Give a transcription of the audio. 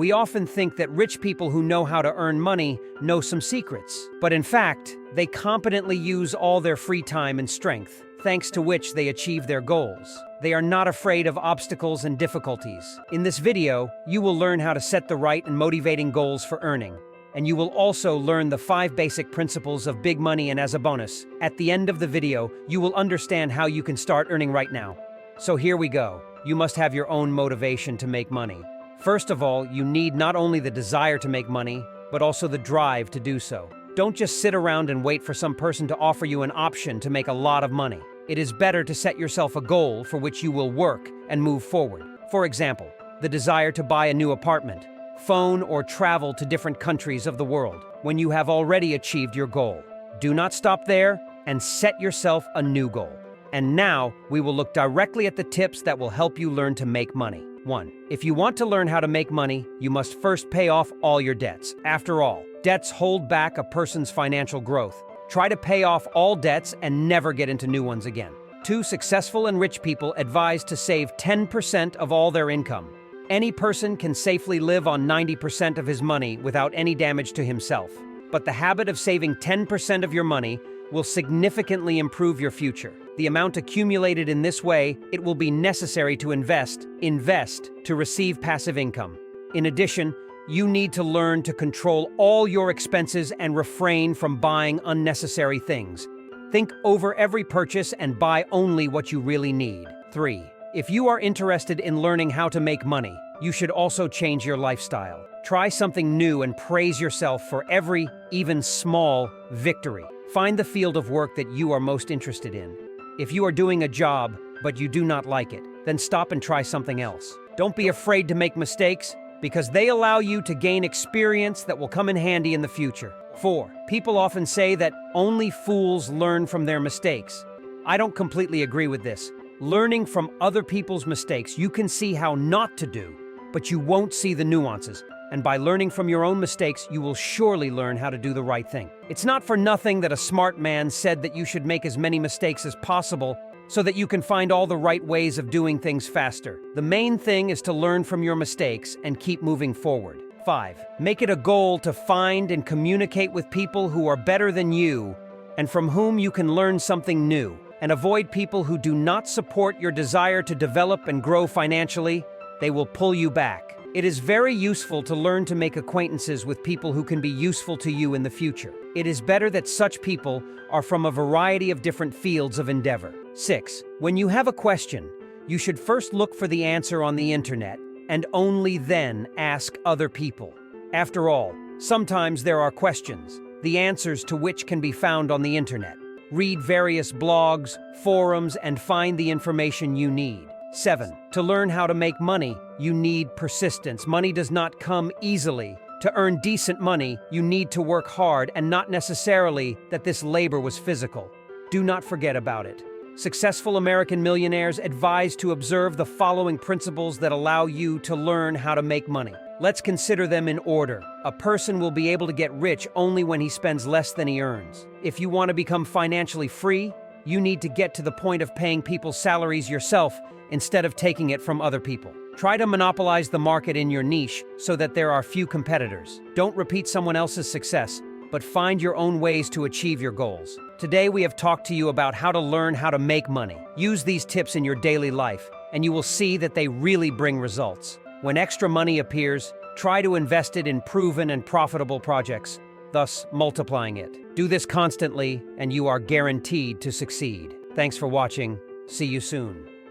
We often think that rich people who know how to earn money know some secrets, but in fact, they competently use all their free time and strength, thanks to which they achieve their goals. They are not afraid of obstacles and difficulties. In this video, you will learn how to set the right and motivating goals for earning. And you will also learn the 5 basic principles of big money, and as a bonus, at the end of the video, you will understand how you can start earning right now. So here we go. You must have your own motivation to make money. First of all, you need not only the desire to make money, but also the drive to do so. Don't just sit around and wait for some person to offer you an option to make a lot of money. It is better to set yourself a goal for which you will work and move forward. For example, the desire to buy a new apartment, phone, or travel to different countries of the world when you have already achieved your goal. Do not stop there and set yourself a new goal. And now we will look directly at the tips that will help you learn to make money. 1. If you want to learn how to make money, you must first pay off all your debts. After all, debts hold back a person's financial growth. Try to pay off all debts and never get into new ones again. 2. Successful and rich people advise to save 10% of all their income. Any person can safely live on 90% of his money without any damage to himself. But the habit of saving 10% of your money will significantly improve your future. The amount accumulated in this way, it will be necessary to invest to receive passive income. In addition, you need to learn to control all your expenses and refrain from buying unnecessary things. Think over every purchase and buy only what you really need. 3. If you are interested in learning how to make money, you should also change your lifestyle. Try something new and praise yourself for every, even small, victory. Find the field of work that you are most interested in. If you are doing a job, but you do not like it, then stop and try something else. Don't be afraid to make mistakes, because they allow you to gain experience that will come in handy in the future. 4. People often say that only fools learn from their mistakes. I don't completely agree with this. Learning from other people's mistakes, you can see how not to do, but you won't see the nuances. And by learning from your own mistakes, you will surely learn how to do the right thing. It's not for nothing that a smart man said that you should make as many mistakes as possible so that you can find all the right ways of doing things faster. The main thing is to learn from your mistakes and keep moving forward. 5. Make it a goal to find and communicate with people who are better than you and from whom you can learn something new. And avoid people who do not support your desire to develop and grow financially. They will pull you back. It is very useful to learn to make acquaintances with people who can be useful to you in the future. It is better that such people are from a variety of different fields of endeavor. 6. When you have a question, you should first look for the answer on the internet and only then ask other people. After all, sometimes there are questions, the answers to which can be found on the internet. Read various blogs, forums, and find the information you need. 7. To learn how to make money, you need persistence. Money does not come easily. To earn decent money, you need to work hard, and not necessarily that this labor was physical. Do not forget about it. Successful American millionaires advise to observe the following principles that allow you to learn how to make money. Let's consider them in order. A person will be able to get rich only when he spends less than he earns. If you want to become financially free, you need to get to the point of paying people's salaries yourself instead of taking it from other people. Try to monopolize the market in your niche so that there are few competitors. Don't repeat someone else's success, but find your own ways to achieve your goals. Today we have talked to you about how to learn how to make money. Use these tips in your daily life, and you will see that they really bring results. When extra money appears, try to invest it in proven and profitable projects, thus multiplying it. Do this constantly, and you are guaranteed to succeed. Thanks for watching. See you soon.